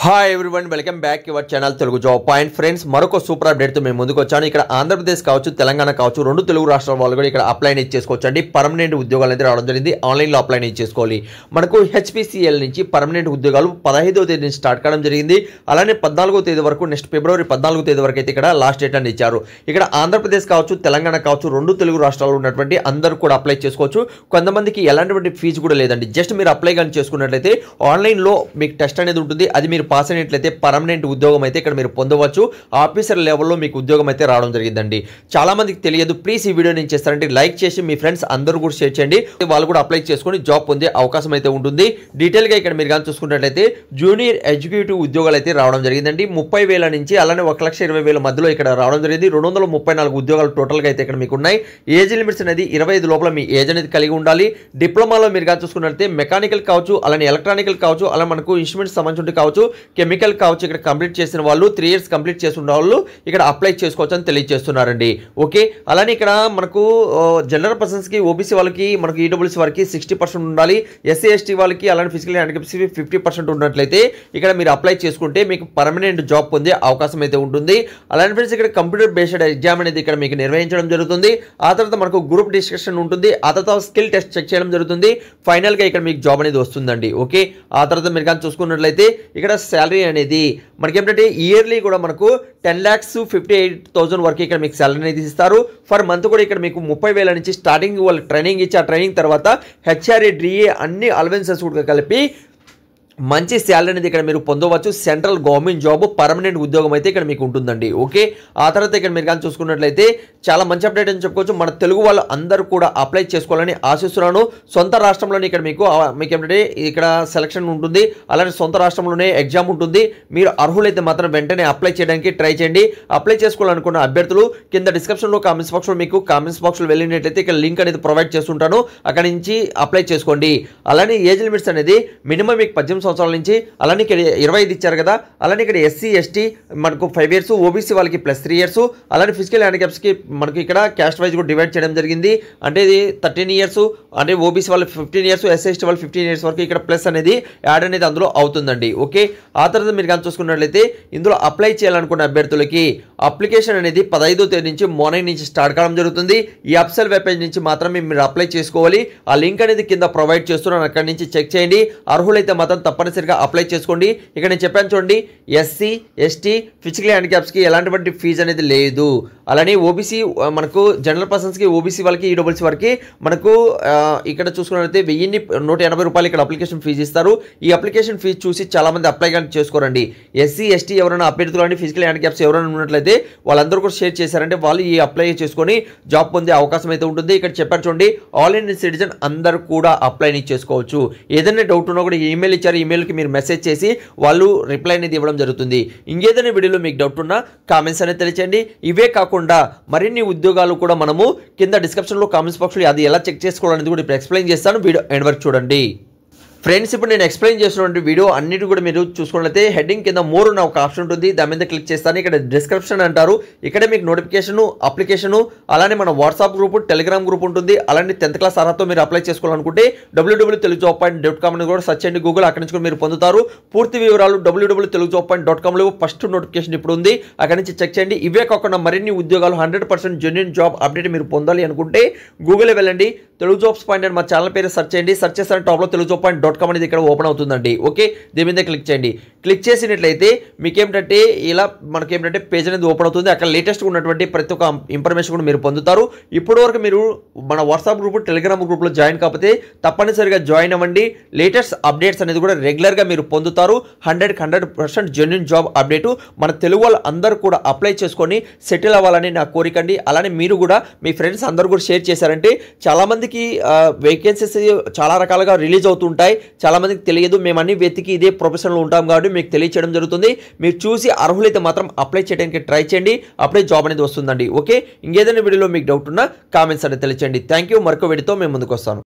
Hi everyone, welcome back your channel Telugu job point. Friends, మరొక super అప్డేట్తో మేము ముందుకు వచ్చాను. ఇక్కడ ఆంధ్రప్రదేశ్ కావచ్చు, తెలంగాణ కావచ్చు, రెండు తెలుగు రాష్ట్రాల వాళ్ళు కూడా ఇక్కడ అప్లై చేసుకోవచ్చు అండి. పర్మనెంట్ ఉద్యోగాలు అయితే రావడం జరిగింది. ఆన్లైన్లో అప్లై చేసుకోవాలి. మనకు హెచ్పిసిఎల్ నుంచి పర్మనెంట్ ఉద్యోగాలు 15వ తేదీ నుంచి స్టార్ట్ కావడం జరిగింది. అలానే 14వ తేదీ వరకు, నెక్స్ట్ ఫిబ్రవరి 14వ తేదీ వరకు అయితే ఇక్కడ లాస్ట్ డేట్ అని ఇచ్చారు. ఇక్కడ ఆంధ్రప్రదేశ్ కావచ్చు, తెలంగాణ కావచ్చు, రెండు తెలుగు రాష్ట్రాల్లో ఉన్నటువంటి అందరూ కూడా అప్లై చేసుకోవచ్చు. కొంతమందికి ఎలాంటి ఫీజు కూడా లేదండి. జస్ట్ మీరు అప్లై కానీ చేసుకున్నట్లయితే ఆన్లైన్లో మీకు టెస్ట్ అనేది ఉంటుంది. అది మీరు పాస్ అయినట్లయితే పర్మనెంట్ ఉద్యోగం అయితే ఇక్కడ మీరు పొందవచ్చు. ఆఫీసర్ లెవెల్లో మీకు ఉద్యోగం అయితే రావడం జరిగిందండి. చాలా మందికి తెలియదు. ప్లీజ్ ఈ వీడియో నేను చేస్తారంటే లైక్ చేసి మీ ఫ్రెండ్స్ అందరూ కూడా షేర్ చేయండి. వాళ్ళు కూడా అప్లై చేసుకొని జాబ్ పొందే అవకాశం అయితే ఉంటుంది. డీటెయిల్గా ఇక్కడ మీరు కానీ చూసుకున్నట్లయితే జూనియర్ ఎగ్జిక్యూటివ్ ఉద్యోగాలు అయితే రావడం జరిగిందండి. 30,000 నుంచి అలానే 1,20,000 మధ్యలో ఇక్కడ రావడం జరిగింది. 234 ఉద్యోగాలు టోటల్గా అయితే ఇక్కడ మీకు ఉన్నాయి. ఏజ్ లిమిట్స్ అనేది 25 లోపల మీ ఏజ్ అనేది కలిగి ఉండాలి. డిప్లొమాలో మీరు కానీ చూసుకున్నట్లయితే మెకానికల్ కావచ్చు, అలానే ఎలక్ట్రానికల్ కావచ్చు, అలా మనకు ఇన్స్ట్రుమెంట్స్ సంబంధించి కావచ్చు, కెమికల్ కావచ్చు, ఇక్కడ కంప్లీట్ చేసిన వాళ్ళు 3 years కంప్లీట్ చేసిన వాళ్ళు ఇక్కడ అప్లై చేసుకోవచ్చు అని తెలియజేస్తున్నారండి. ఓకే, అలానే ఇక్కడ మనకు జనరల్ పర్సన్స్కి, ఓబీసీ వాళ్ళకి, మనకు ఈడబ్ల్యూసీ వారికి 60% ఉండాలి. ఎస్సీ ఎస్టీ వాళ్ళకి, అలానే ఫిజికల్ హ్యాండిక్యాప్స్ 50% ఉన్నట్లయితే ఇక్కడ మీరు అప్లై చేసుకుంటే మీకు పర్మనెంట్ జాబ్ పొందే అవకాశం అయితే ఉంటుంది. అలానే ఫ్రెండ్స్, ఇక్కడ కంప్యూటర్ బేస్డ్ ఎగ్జామ్ అనేది ఇక్కడ మీకు నిర్వహించడం జరుగుతుంది. ఆ తర్వాత మనకు గ్రూప్ డిస్కషన్ ఉంటుంది. ఆ తర్వాత స్కిల్ టెస్ట్ చెక్ చేయడం జరుగుతుంది. ఫైనల్గా ఇక్కడ మీకు జాబ్ అనేది వస్తుందండి. ఓకే, ఆ తర్వాత మీరు కానీ చూసుకున్నట్లయితే ఇక్కడ శాలరీ అనేది మనకి ఏంటంటే ఇయర్లీ కూడా మనకు 10,58,000 వరకు ఇక్కడ మీకు శాలరీ అనేది ఇస్తారు. ఫర్ మంత్ కూడా ఇక్కడ మీకు 30,000 నుంచి స్టార్టింగ్ వాళ్ళు ట్రైనింగ్ ఇచ్చి, ఆ ట్రైనింగ్ తర్వాత హెచ్ఆర్ఏ డిఏ అన్ని అలవెన్సెస్ కూడా కలిపి మంచి శాలరీ అనేది ఇక్కడ మీరు పొందవచ్చు. సెంట్రల్ గవర్నమెంట్ జాబ్, పర్మనెంట్ ఉద్యోగం అయితే ఇక్కడ మీకు ఉంటుందండి. ఓకే, ఆ తర్వాత ఇక్కడ మీరు కానీ చూసుకున్నట్లయితే చాలా మంచి అప్డేట్ అని చెప్పుకోవచ్చు. మన తెలుగు వాళ్ళు అందరూ కూడా అప్లై చేసుకోవాలని ఆశిస్తున్నాను. సొంత రాష్ట్రంలోనే ఇక్కడ మీకు ఏంటంటే ఇక్కడ సెలక్షన్ ఉంటుంది. అలానే సొంత రాష్ట్రంలోనే ఎగ్జామ్ ఉంటుంది. మీరు అర్హులైతే మాత్రం వెంటనే అప్లై చేయడానికి ట్రై చేయండి. అప్లై చేసుకోవాలనుకున్న అభ్యర్థులు కింద డిస్క్రిప్షన్లో కామెంట్స్ బాక్స్లో మీకు కామెంట్స్ బాక్స్లో వెళ్ళినట్లయితే ఇక్కడ లింక్ అనేది ప్రొవైడ్ చేస్తుంటాను. అక్కడి నుంచి అప్లై చేసుకోండి. అలానే ఏజ్ లిమిట్స్ అనేది మినిమం మీకు 18 సంవత్సరాల నుంచి, అలానే ఇక్కడ 25 ఇచ్చారు కదా. అలానే ఇక్కడ ఎస్సీ ఎస్టీ మనకు 5 years, ఓబీసీ వాళ్ళకి +3 years, అలానే ఫిజికల్ హ్యాండిక్యాప్స్కి మనకి ఇక్కడ క్యాస్ట్ వైజ్ కూడా డివైడ్ చేయడం జరిగింది. అంటే ఇది 13 years, అంటే ఓబీసీ వాళ్ళు 15 years, ఎస్సీ ఎస్టీ వాళ్ళు 15 years వరకు ఇక్కడ ప్లస్ అనేది యాడ్ అనేది అందులో అవుతుందండి. ఓకే, ఆ తర్వాత మీరు కానీ చూసుకున్నట్లయితే ఇందులో అప్లై చేయాలనుకున్న అభ్యర్థులకి అప్లికేషన్ అనేది 15వ తేదీ నుంచి మార్నింగ్ నుంచి స్టార్ట్ కావడం జరుగుతుంది. ఈ అప్సెల్ వెబ్ పేజ్ నుంచి మాత్రమే మీరు అప్లై చేసుకోవాలి. ఆ లింక్ అనేది కింద ప్రొవైడ్ చేస్తున్నాను. అక్కడి నుంచి చెక్ చేయండి. అర్హులైతే మాత్రం తప్పనిసరిగా అప్లై చేసుకోండి. ఇక్కడ నేను చెప్పాను చూడండి, ఎస్సీ ఎస్టీ ఫిజికల్ హ్యాండిక్యాప్స్కి ఎలాంటి ఫీజు అనేది లేదు. అలానే ఓబీసీ మనకు జనరల్ పర్సన్స్కి, ఓబీసీ వాళ్ళకి, ఈడబ్ల్యూసీ వారికి మనకు ఇక్కడ చూసుకున్నట్లయితే 1,180 రూపాయలు ఇక్కడ అప్లికేషన్ ఫీజు ఇస్తారు. ఈ అప్లికేషన్ ఫీజు చూసి చాలా మంది అప్లై కానీ చేసుకోరండి. ఎస్సీ ఎస్టీ ఎవరైనా అభ్యర్థులు అని, ఫిజికల్ హ్యాండిక్యాప్స్ ఎవరైనా ఉన్నట్లయితే వాళ్ళందరూ కూడా షేర్ చేశారంటే వాళ్ళు ఈ అప్లై చేసుకొని జాబ్ పొందే అవకాశం అయితే ఉంటుంది. ఇక్కడ చెప్పారు చూడండి, ఆల్ ఇండియన్ సిటిజన్ అందరూ కూడా అప్లై చేసుకోవచ్చు. ఏదైనా డౌట్ ఉన్నా కూడా ఈమెయిల్ ఇచ్చారు, ఈమెయిల్కి మీరు మెసేజ్ చేసి వాళ్ళు రిప్లై అనేది ఇవ్వడం జరుగుతుంది. ఇంకేదైనా వీడియోలో మీకు డౌట్ ఉన్నా కామెంట్స్ అనేది తెలియచేయండి. ఇవే కాకుండా మరిన్ని ఉద్యోగాలు కూడా మనము కింద డిస్క్రిప్షన్లో కామెంట్స్ బాక్స్లో అది ఎలా చెక్ చేసుకోవాలనేది కూడా ఇప్పుడు ఎక్స్ప్లెయిన్ చేస్తాను. వీడియో ఎండ్ వరకు చూడండి. ఫ్రెండ్స్, ఇప్పుడు నేను ఎక్స్ప్లెయిన్ చేస్తున్నటువంటి వీడియో అన్నిటి కూడా మీరు చూసుకున్నట్లయితే హెడ్డింగ్ కింద మోర్ ఉన్న ఒక ఆప్షన్ ఉంటుంది. దాని మీద క్లిక్ చేస్తాను. ఇక్కడ డిస్క్రిప్షన్ అంటారు. ఇక్కడ మీకు నోటిఫికేషన్, అప్లికేషన్, అలానే మన వాట్సాప్ గ్రూప్, టెలిగ్రామ్ గ్రూప్ ఉంటుంది. అలానే 10th క్లాస్ అర్హతతో మీరు అప్లై చేసుకోవాలనుకుంటే www.telugujob.com అని కూడా సెర్చ్ చేయండి గూగుల్. అక్కడి నుంచి కూడా మీరు పొందుతారు. పూర్తి వివరాలు www.telugujob.com లో ఫస్ట్ నోటిఫికేషన్ ఇప్పుడు ఉంది. అక్కడి నుంచి చెక్ చేయండి. ఇవే కాకుండా మరిన్ని ఉద్యోగాలు 100% జెన్యూన్ జాబ్ అప్డేట్ మీరు పొందాలి అనుకుంటే గూగుల్ వెళ్ళండి, తెలుగు జాబ్స్ పాయింట్ అని మా ఛానల్ పేరు సెర్చ్ చేయండి. సెర్చ్ చేసిన టాప్లో telugujob.com అనేది ఇక్కడ ఓపెన్ అవుతుందండి. ఓకే, దీని మీద క్లిక్ చేయండి. క్లిక్ చేసినట్లయితే మీకేంటంటే ఇలా మనకేంటంటే పేజ్ అనేది ఓపెన్ అవుతుంది. అక్కడ లేటెస్ట్గా ఉన్నటువంటి ప్రతి ఒక్క ఇన్ఫర్మేషన్ కూడా మీరు పొందుతారు. ఇప్పటి వరకు మీరు మన వాట్సాప్ గ్రూప్, టెలిగ్రామ్ గ్రూప్లో జాయిన్ కాకపోతే తప్పనిసరిగా జాయిన్ అవ్వండి. లేటెస్ట్ అప్డేట్స్ అనేది కూడా రెగ్యులర్గా మీరు పొందుతారు. 100% జెన్యూన్ జాబ్ అప్డేటు మన తెలుగు వాళ్ళు అందరూ కూడా అప్లై చేసుకొని సెటిల్ అవ్వాలని నా కోరిక అండి. అలానే మీరు కూడా మీ ఫ్రెండ్స్ అందరూ కూడా షేర్ చేశారంటే చాలామందికి వేకెన్సీస్ చాలా రకాలుగా రిలీజ్ అవుతుంటాయి. చాలా మందికి తెలియదు. మేము అన్ని వెతికి ఇదే ప్రొఫెషన్లో ఉంటాం కాబట్టి మీకు తెలియచేయడం జరుగుతుంది. మీరు చూసి అర్హులైతే మాత్రం అప్లై చేయడానికి ట్రై చేయండి. అప్పుడే జాబ్ అనేది వస్తుందండి. ఓకే, ఇంకేదైనా వీడియోలో మీకు డౌట్ ఉన్నా కామెంట్స్ అనేది తెలియచేయండి. Thank you. మరొక వీడియోతో మేము ముందుకు వస్తాను.